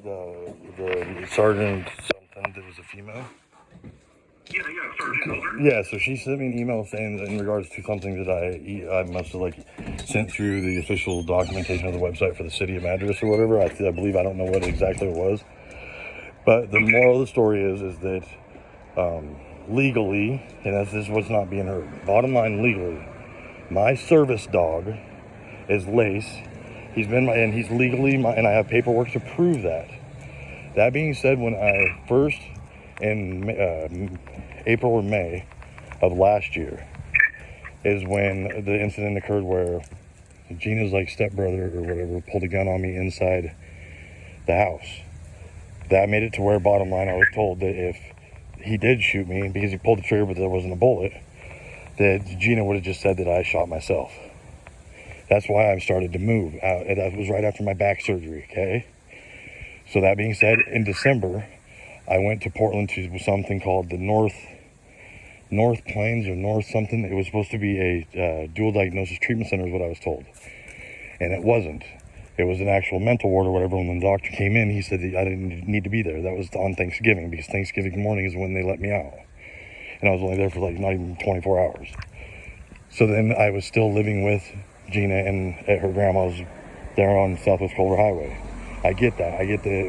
the sergeant something that was a female. Yeah, Sergeant Elder. Yeah, so she sent me an email saying in regards to something that I must have sent through the official documentation of the website for the city of Madras or whatever. I believe, I don't know what exactly it was, but the moral of the story is that legally, and this is what's not being heard. Bottom line, legally, my service dog is Lace. He's legally and I have paperwork to prove that. That being said, when I first in April or May of last year is when the incident occurred where Gina's stepbrother or whatever pulled a gun on me inside the house. That made it to where, bottom line, I was told that if he did shoot me, because he pulled the trigger but there wasn't a bullet, that Gina would have just said that I shot myself. That's why I started to move out, and that was right after my back surgery, okay? So that being said, in December, I went to Portland to something called the North Plains or North something. It was supposed to be a dual diagnosis treatment center is what I was told. And it wasn't. It was an actual mental ward or whatever. When the doctor came in, he said that I didn't need to be there. That was on Thanksgiving, because Thanksgiving morning is when they let me out. And I was only there for not even 24 hours. So then I was still living with Gina and at her grandma's there on Southwest Culver Highway. I get that.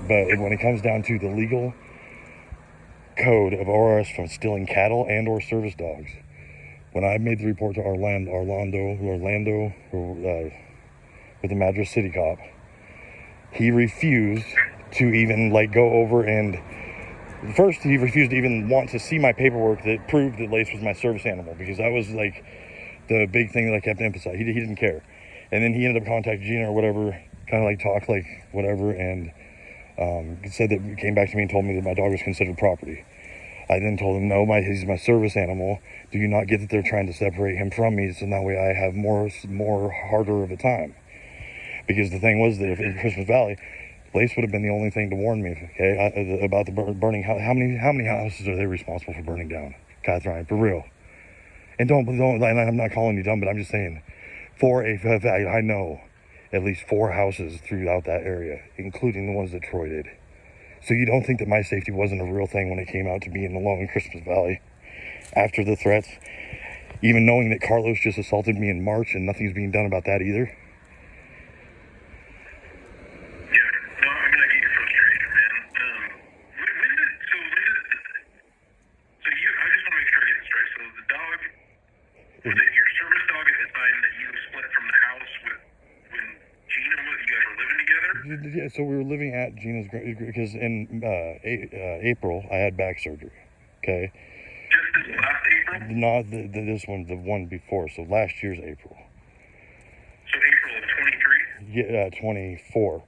But when it comes down to the legal code of ORS from stealing cattle and or service dogs, when I made the report to Orlando with the Madras city cop, he refused to even go over, and first he refused to even want to see my paperwork that proved that Lace was my service animal, because that was the big thing that I kept emphasizing. He didn't care. And then he ended up contacting Gina or whatever, kind of talk whatever, and said that he came back to me and told me that my dog was considered property. I then told him, no, he's my service animal. Do you not get that they're trying to separate him from me, so that way I have more harder of a time? Because the thing was that if in Christmas Valley, Lace would have been the only thing to warn me, okay, about the burning house. How many houses are they responsible for burning down? Cathryn, for real. And don't, I'm not calling you dumb, but I'm just saying, for a fact, I know at least 4 houses throughout that area, including the ones that Troy did. So you don't think that my safety wasn't a real thing when it came out to being alone in Christmas Valley after the threats, even knowing that Carlos just assaulted me in March and nothing's being done about that either? Was it your service dog at the time that you split from the house when Gina was, you guys were living together? Yeah, so we were living at Gina's, because in April I had back surgery, okay? Just this last April? Not this one, the one before, so last year's April. So April of 23? Yeah, 24.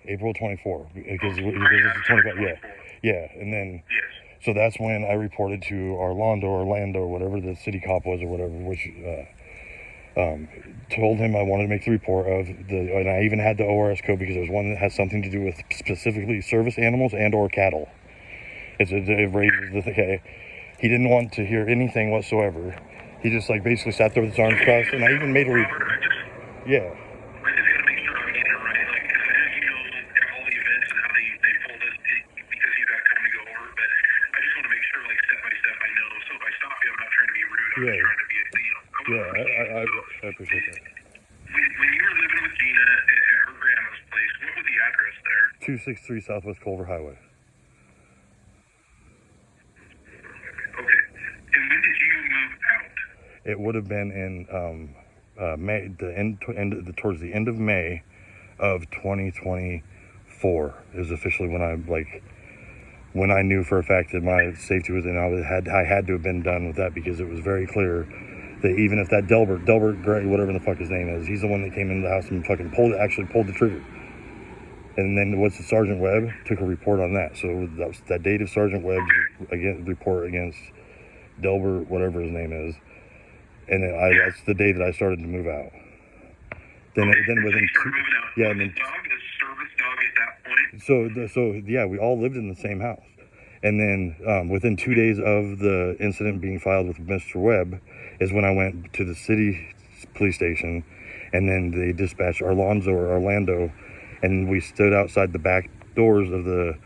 April 24, because this is 25, yeah, and then... Yes. So that's when I reported to Orlando, whatever the city cop was or whatever, which told him I wanted to make the report and I even had the ORS code, because there's one that has something to do with specifically service animals and or cattle. It raises the thing. He didn't want to hear anything whatsoever. He just basically sat there with his arms crossed, and I even made a report. Yeah. I appreciate that. When you were living with Gina at her grandma's place, what was the address there? 263 Southwest Culver Highway. Okay. And when did you move out? It would have been in May, towards the end of May of 2024 is officially when I knew for a fact that my safety was in. I had to have been done with that, because it was very clear that even if that Delbert Gray, whatever the fuck his name is, he's the one that came into the house and fucking pulled the trigger. And then what's the Sergeant Webb took a report on that. So that was that date of Sergeant Webb's report against Delbert, whatever his name is. And then that's the day that I started to move out. Then within the service dog at that point. So we all lived in the same house. And then within 2 days of the incident being filed with Mr. Webb is when I went to the city police station, and then they dispatched Orlando, and we stood outside the back doors of the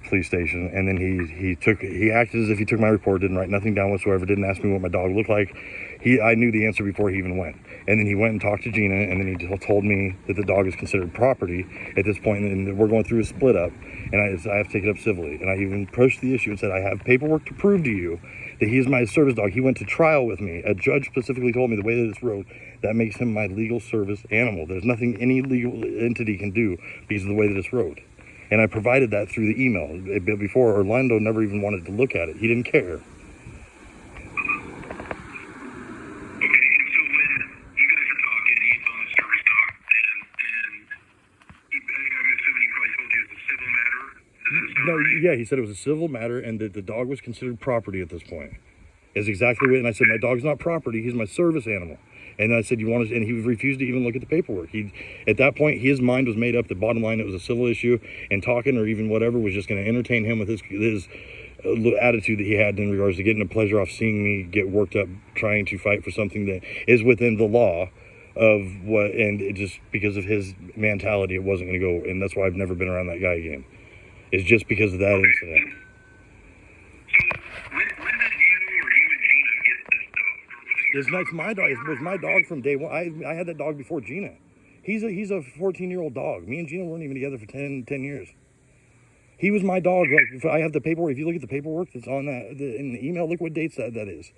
police station, and then he acted as if he took my report, didn't write nothing down whatsoever, didn't ask me what my dog looked like. I knew the answer before he even went, and then he went and talked to Gina, and then he told me that the dog is considered property at this point, and we're going through a split up, and I have to take it up civilly. And I even approached the issue and said, I have paperwork to prove to you that he is my service dog. He went to trial with me. A judge specifically told me the way that it's wrote, that makes him my legal service animal. There's nothing any legal entity can do because of the way that it's wrote. And I provided that through the email. Before, Orlando never even wanted to look at it. He didn't care. Okay, and so when you guys are talking, he's on the service dog, and I'm assuming he probably told you it's a civil matter? No, yeah, he said it was a civil matter and that the dog was considered property at this point. Is exactly what, and I said, my dog's not property, he's my service animal. And I said, and he refused to even look at the paperwork. At that point, his mind was made up. The bottom line, it was a civil issue, and talking or even whatever was just going to entertain him with his attitude that he had in regards to getting a pleasure off seeing me get worked up, trying to fight for something that is within the law of what, and it just because of his mentality, it wasn't going to go, and that's why I've never been around that guy again. It's just because of that incident. So when did you and Gina get this dog? It's my dog. It was my dog from day one. I had that dog before Gina. He's a 14-year-old dog. Me and Gina weren't even together for 10 years. He was my dog. Like, I have the paperwork. If you look at the paperwork that's on that in the email, look what dates that is.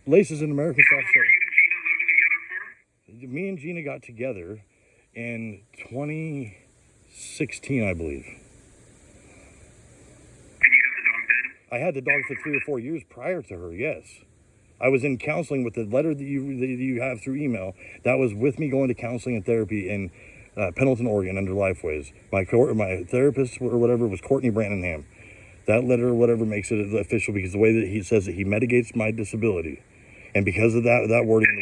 Lace is an American soft How long were you and Gina living together for? Me and Gina got together in 2016, I believe. And you had the dog then? I had the dog for 3 or 4 years prior to her, yes. I was in counseling with the letter that you have through email. That was with me going to counseling and therapy in Pendleton, Oregon, under Lifeways. My therapist or whatever was Courtney Brandonham. That letter or whatever makes it official because the way that he says that he mitigates my disability. And because of that wording...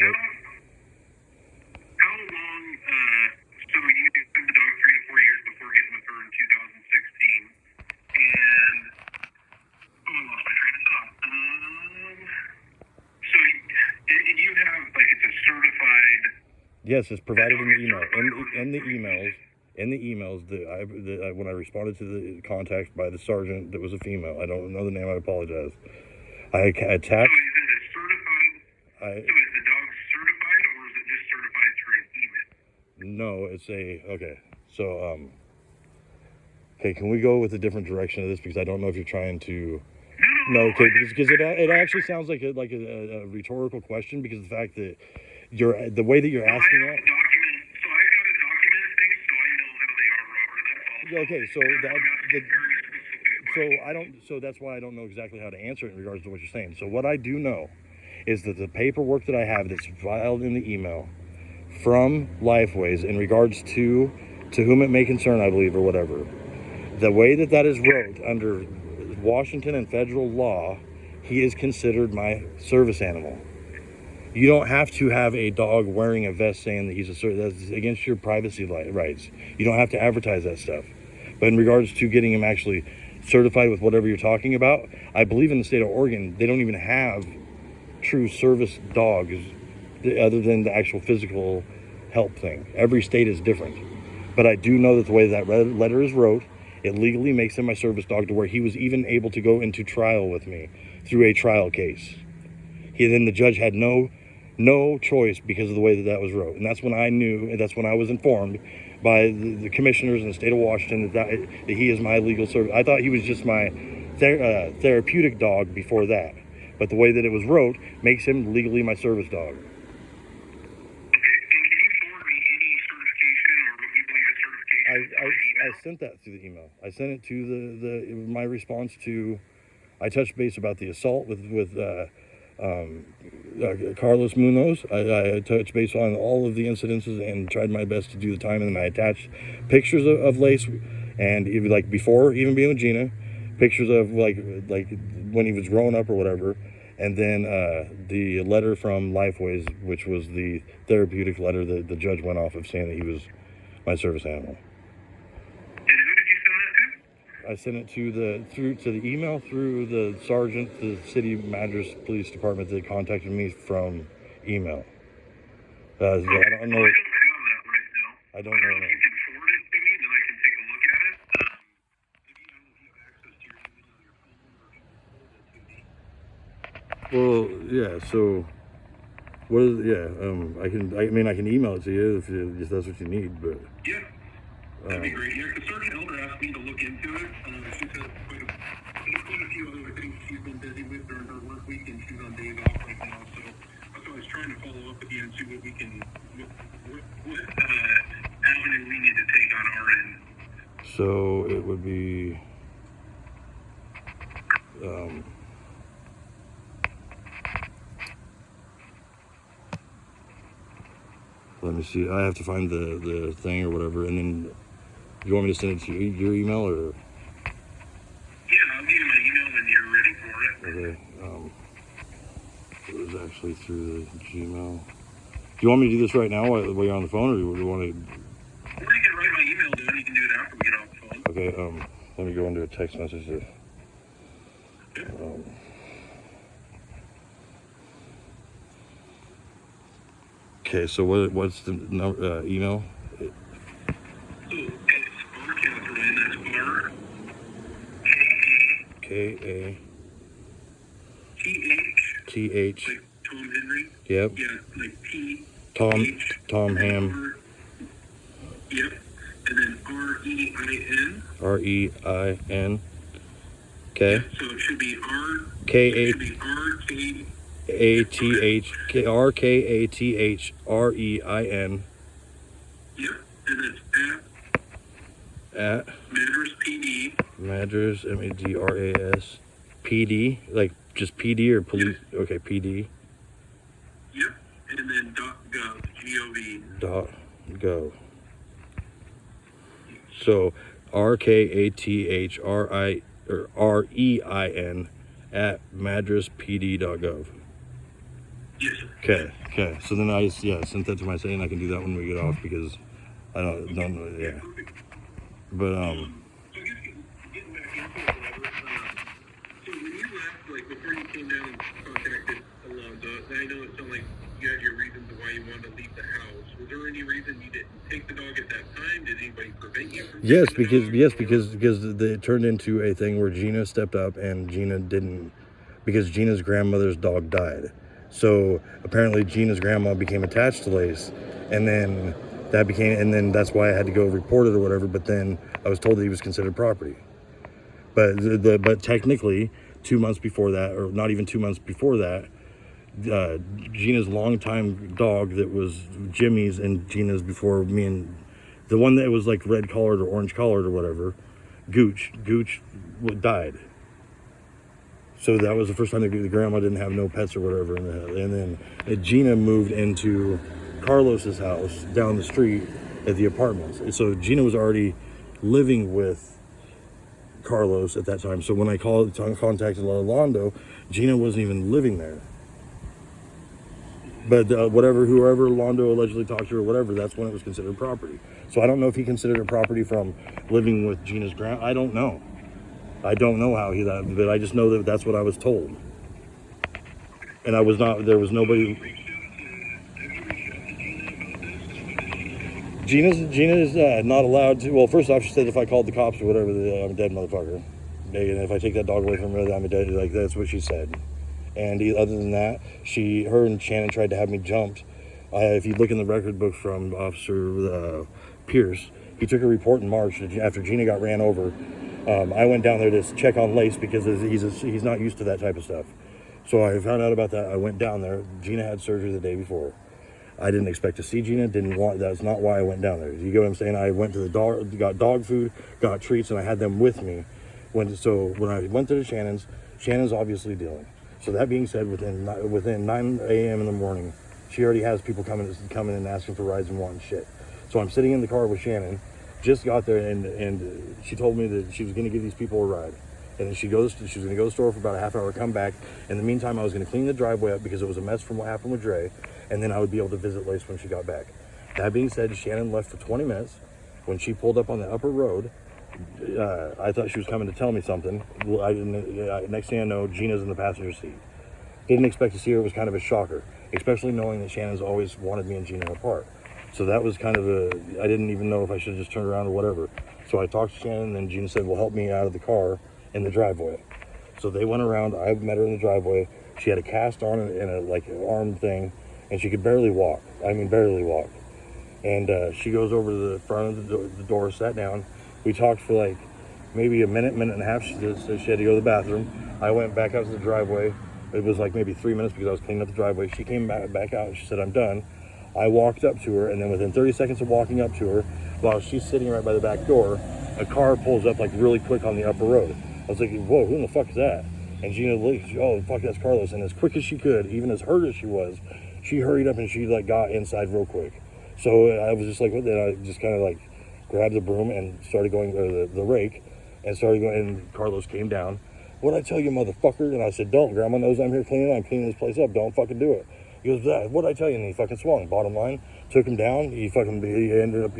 How long, so you had the dog 3 to 4 years before getting with her in 2016, and, I lost my train of thought. So you have, like, it's a certified... Yes, it's provided in the email. In the emails that when I responded to the contact by the sergeant that was a female, I don't know the name, I apologize. I attached... So is it a certified... So is the dog certified, or is it just certified through an email? No, it's okay. So, okay, can we go with a different direction of this because I don't know if you're trying to... No, okay, because it actually sounds like a rhetorical question because of the fact that the way that you're asking that... So I got a document thing, so I know how they are, Robert. That's all. Okay, so that's why I don't know exactly how to answer it in regards to what you're saying. So what I do know is that the paperwork that I have that's filed in the email from Lifeways in regards to whom it may concern, I believe, or whatever, the way that is wrote under Washington and federal law, he is considered my service animal. You don't have to have a dog wearing a vest saying that he's that's against your privacy rights. You don't have to advertise that stuff. But in regards to getting him actually certified with whatever you're talking about, I believe in the state of Oregon, they don't even have true service dogs other than the actual physical help thing. Every state is different. But I do know that the way that letter is wrote, it legally makes him my service dog to where he was even able to go into trial with me through a trial case. Then the judge had no choice because of the way that was wrote. And that's when I knew, and that's when I was informed by the commissioners in the state of Washington that he is my legal service. I thought he was just my therapeutic dog before that. But the way that it was wrote makes him legally my service dog. Okay, and can you forward me any certification or what you believe is certification? I sent that through the email. I sent it to my response to, I touched base about the assault with Carlos Munoz. I touched base on all of the incidences and tried my best to do the time, and then I attached pictures of Lace, and even like before even being with Gina, pictures of like when he was growing up or whatever, and then the letter from Lifeways, which was the therapeutic letter that the judge went off of saying that he was my service animal. And who did you send that to? I sent it to the email through the sergeant, the city Madras Police Department that contacted me from email. I don't know. I don't have that right now. I don't know. If you can forward it to me, then I can take a look at Well, yeah. So, what is? Yeah. I can email it to you if that's what you need. But Yeah, that'd be great. Yeah, because Sergeant Elder asked me to look into it. She said quite a few other things she's been busy with during her work week, and she's on days off right now. So that's why I was trying to follow up with you and see what we can, what avenue we need to take on our end. so it would be. Let me see. I have to find the thing or whatever, and then you want me to send it to your email or? Yeah, I'll give you my email when you're ready for it. Okay. It was actually through the Gmail. Do you want me to do this right now while you're on the phone, or do you want to? Or you can write my email down. You can do it after we get off the phone. Okay. Let me go into a text message. Okay. So what's the email? So it's R Cathryn. That's R K-A-T-H. like Tom Henry. Yep. Yeah, like T. Tom Ham. Yep. And then R-E-I-N. R-E-I-N. Okay. Yeah, so it should be R. K-A. It should be R-K. A-T-H. R-K-A-T-H-R-E-I-N. Yep. And it's At Madras PD. Madras, M-A-D-R-A-S. P-D. Like just P-D or police? Yep. Okay, P-D. Yep. And then .gov. G-O-V. .gov. So R-K-A-T-H-R-I or R-E-I-N at madraspd.gov. Yes, sir. Okay. So then I sent that to my saying I can do that when we get off because I don't know. Yeah. But So I guess getting back into it, Robert, so when you left, like before you came down and contacted Alonzo, and I know it sounded like you had your reasons why you wanted to leave the house. Was there any reason you didn't take the dog at that time? Did anybody prevent you from yes, taking the because dog? it turned into a thing where Gina stepped up and Gina didn't, because Gina's grandmother's dog died. So apparently Gina's grandma became attached to Lace, and then that's why I had to go report it or whatever. But then I was told that he was considered property. But but technically, 2 months before that, or not even 2 months before that, Gina's longtime dog that was Jimmy's and Gina's before me, and the one that was like red collared or orange collared or whatever, Gooch died. So that was the first time the grandma didn't have no pets or whatever. And then Gina moved into Carlos's house down the street at the apartments. So Gina was already living with Carlos at that time. So when I contacted Orlando, Gina wasn't even living there. But whoever Londo allegedly talked to or whatever, that's when it was considered property. So I don't know if he considered it property from living with Gina's grandma. I don't know. I don't know how but I just know that that's what I was told. And there was nobody. Gina's not allowed to. Well, first off, she said if I called the cops or whatever, I'm a dead motherfucker. And if I take that dog away from her, I'm a dead. Like that's what she said. And other than that, her and Shannon tried to have me jumped. If you look in the record book from Officer Pierce, he took a report in March after Gina got ran over. I went down there to check on Lace because he's not used to that type of stuff. So I found out about that. I went down there. Gina had surgery the day before. I didn't expect to see Gina. That's not why I went down there. You get what I'm saying? I went to the dog, got dog food, got treats, and I had them with me. When I went to the Shannon's obviously dealing. So that being said, within 9 a.m. in the morning, she already has people coming and asking for rides and wanting shit. So I'm sitting in the car with Shannon. Just got there and she told me that she was going to give these people a ride. And then she was going to go to the store for about a half hour, come back. In the meantime, I was going to clean the driveway up because it was a mess from what happened with Dre. And then I would be able to visit Lace when she got back. That being said, Shannon left for 20 minutes. When she pulled up on the upper road, I thought she was coming to tell me something. Well, next thing I know, Gina's in the passenger seat. Didn't expect to see her. It was kind of a shocker, especially knowing that Shannon's always wanted me and Gina apart. So that was kind of I didn't even know if I should have just turned around or whatever. So I talked to Shannon, and then Gina said, well, help me out of the car in the driveway. So they went around. I met her in the driveway. She had a cast on and a like an arm thing, and she could barely walk. I mean, barely walk. And she goes over to the front of the door, sat down. We talked for like maybe a minute and a half. She had to go to the bathroom. I went back out to the driveway. It was like maybe 3 minutes because I was cleaning up the driveway. She came back out and she said, I'm done. I walked up to her, and then within 30 seconds of walking up to her, while she's sitting right by the back door, a car pulls up like really quick on the upper road. I was like, whoa, who in the fuck is that? And Gina looked, oh, fuck, that's Carlos. And as quick as she could, even as hurt as she was, she hurried up and she like got inside real quick. So I was just like, what? Then I just kind of like grabbed the broom and started going, the rake, and started going, and Carlos came down. What'd I tell you, motherfucker? And I said, don't. Grandma knows I'm here cleaning. I'm cleaning this place up. Don't fucking do it. He goes, what'd I tell you? And he fucking swung. Bottom line, took him down. He ended up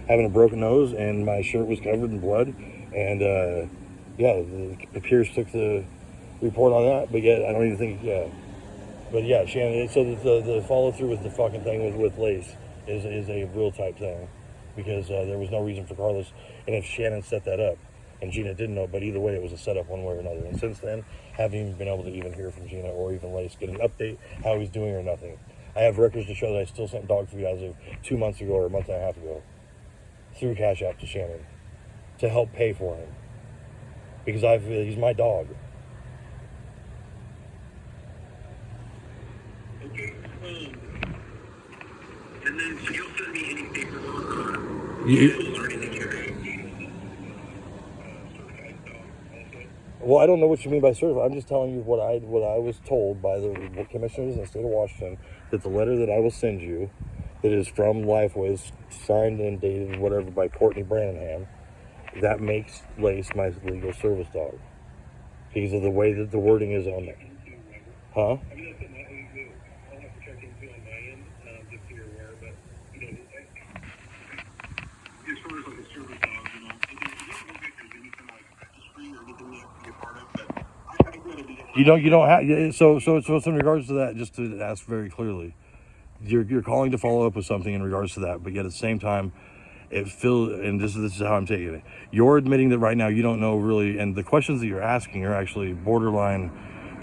having a broken nose, and my shirt was covered in blood. And the Pierce took the report on that. But yet, I don't even think, But yeah, Shannon. So the follow through with the fucking thing with Lace is a real type thing, because there was no reason for Carlos. And if Shannon set that up, and Gina didn't know, but either way, it was a setup one way or another. And since then, haven't even been able to even hear from Gina or even Lace, get an update how he's doing or nothing. I have records to show that I still sent dog food as of 2 months ago or a month and a half ago through Cash App to Shannon to help pay for him, because he's my dog. Okay. And then so you'll send me any paperwork or anything you're going to certified dog also? Well, I don't know what you mean by certified. I'm just telling you what I was told by the commissioners in the state of Washington, that the letter that I will send you, that is from Lifeways, signed and dated whatever by Courtney Branham, that makes Lace my legal service dog, because of the way that the wording is on there. Huh? I mean, that's something I'll have to check into on my end, just so you're aware, but, as far as like a service dog, it doesn't look like there's any kind of like registry or anything you have to be a part of, but I gotta be able to... You don't have, so in regards to that, just to ask very clearly, you're calling to follow up with something in regards to that, but yet at the same time, and this is how I'm taking it. You're admitting that right now you don't know really, and the questions that you're asking are actually borderline,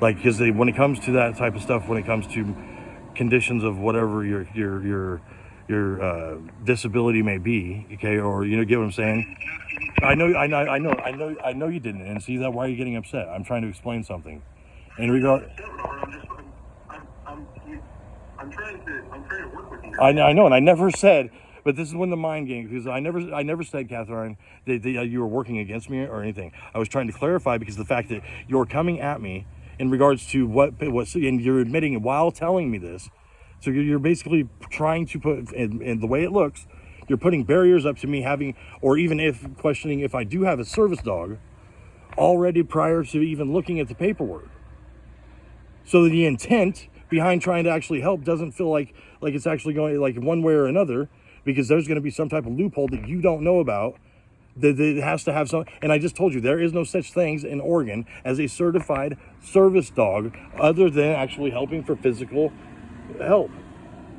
like, because when it comes to that type of stuff, when it comes to conditions of whatever your disability may be, okay, or get what I'm saying. I know you didn't, and see that why you're getting upset. I'm trying to explain something. In regard, I'm trying to work with you. I know, and I never said. But this is when the mind game, because I never said, Cathryn, that you were working against me or anything. I was trying to clarify, because the fact that you're coming at me in regards to what, and you're admitting while telling me this. So you're basically trying to put, in the way it looks, you're putting barriers up to me having, or even if questioning if I do have a service dog already prior to even looking at the paperwork. So the intent behind trying to actually help doesn't feel like it's actually going like one way or another, because there's going to be some type of loophole that you don't know about, that it has to have some. And I just told you, there is no such things in Oregon as a certified service dog other than actually helping for physical help.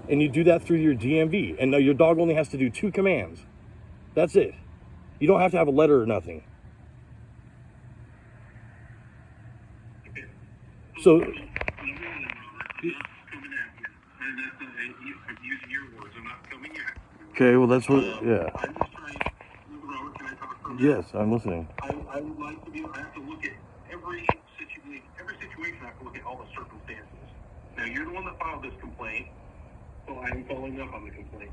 And you do that through your DMV. And your dog only has to do 2 commands. That's it. You don't have to have a letter or nothing. So... Okay, well that's what, yeah. I'm just trying, Robert, can I talk for a minute? Yes, I'm listening. I would like to be, I have to look at every situation, I have to look at all the circumstances. Now, you're the one that filed this complaint, so I'm following up on the complaint.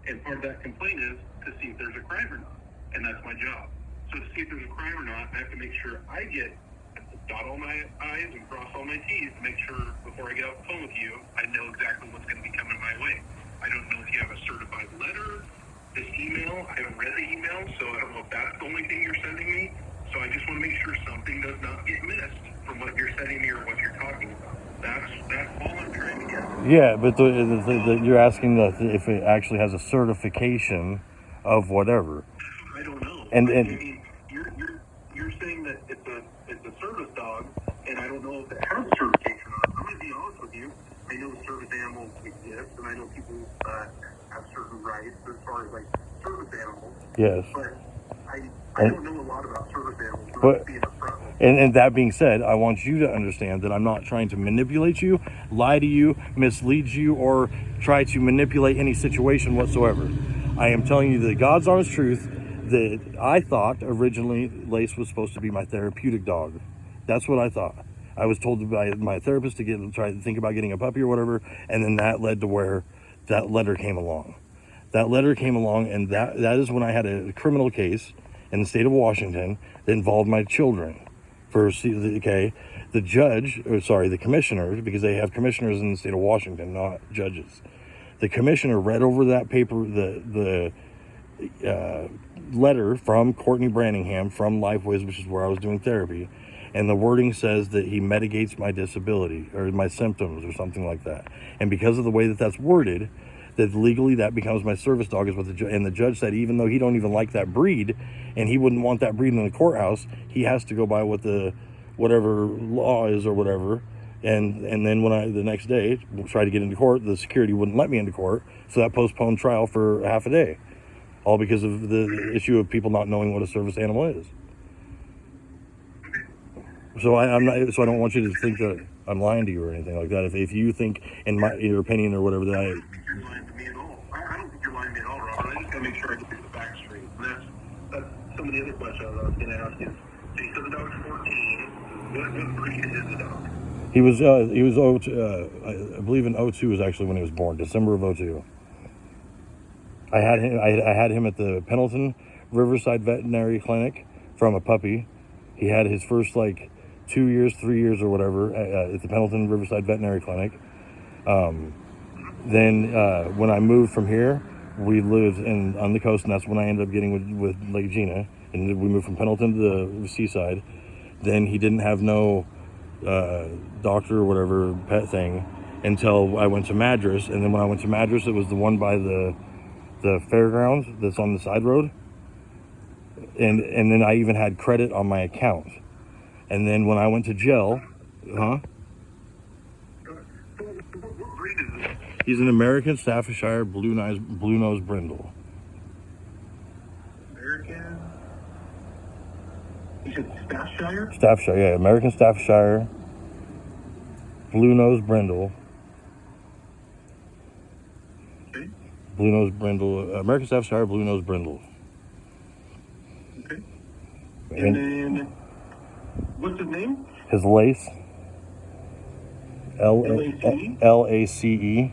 And part of that complaint is to see if there's a crime or not, and that's my job. So to see if there's a crime or not, I have to make sure I dot all my I's and cross all my T's to make sure before I get off the phone with you, I know exactly what's going to be coming my way. I don't know if you have a certified letter, this email. I haven't read the email, so I don't know if that's the only thing you're sending me. So I just want to make sure something does not get missed from what you're sending me or what you're talking about. That's all I'm trying to get. Yeah, but you're asking if it actually has a certification of whatever. I don't know. And I mean, you're saying that it's a service dog, and I don't know if it has a certification or not. I'm going to be honest with you. I know service animals exist, and I know people have certain rights as far as like service animals. Yes. But I don't know a lot about service animals. But being upfront with And that being said, I want you to understand that I'm not trying to manipulate you, lie to you, mislead you, or try to manipulate any situation whatsoever. I am telling you the God's honest truth that I thought originally Lace was supposed to be my therapeutic dog. That's what I thought. I was told by my therapist to try to think about getting a puppy or whatever, and then that led to where that letter came along. That letter came along, and that is when I had a criminal case in the state of Washington that involved my children. The commissioner, because they have commissioners in the state of Washington, not judges. The commissioner read over that paper, the letter from Courtney Branningham from LifeWays, which is where I was doing therapy, and the wording says that he mitigates my disability or my symptoms or something like that. And because of the way that that's worded, that legally that becomes my service dog is what and the judge said, even though he don't even like that breed and he wouldn't want that breed in the courthouse, he has to go by what the whatever law is or whatever. And then when the next day tried to get into court, the security wouldn't let me into court, so that postponed trial for half a day, all because of the issue of people not knowing what a service animal is. So I don't want you to think that I'm lying to you or anything like that. If you think in your opinion or whatever that I don't think you're lying to me at all. I don't think you're lying to me at all, Robert. I just gotta make sure I get the facts straight. And that's some of the other questions I was gonna ask is, so the dog's 14. What breed is the dog? He was I believe in 02 is actually when he was born, December of 02. I had him at the Pendleton Riverside Veterinary Clinic from a puppy. He had his first 2 years, 3 years or whatever at the Pendleton Riverside Veterinary Clinic. Then when I moved from here, we lived on the coast, and that's when I ended up getting with Lake Gina, and we moved from Pendleton to the seaside. Then he didn't have no doctor or whatever pet thing until I went to Madras, and then when I went to Madras, it was the one by the fairgrounds that's on the side road, and then I even had credit on my account. And then when I went to jail, What breed is this? He's an American Staffordshire blue nose brindle. American? You said Staffordshire? Staffordshire, yeah, American Staffordshire blue nose brindle. Okay. Blue nose brindle, American Staffordshire blue nose brindle. Okay. And then, what's his name? His Lace. L-A-C-E? Lace.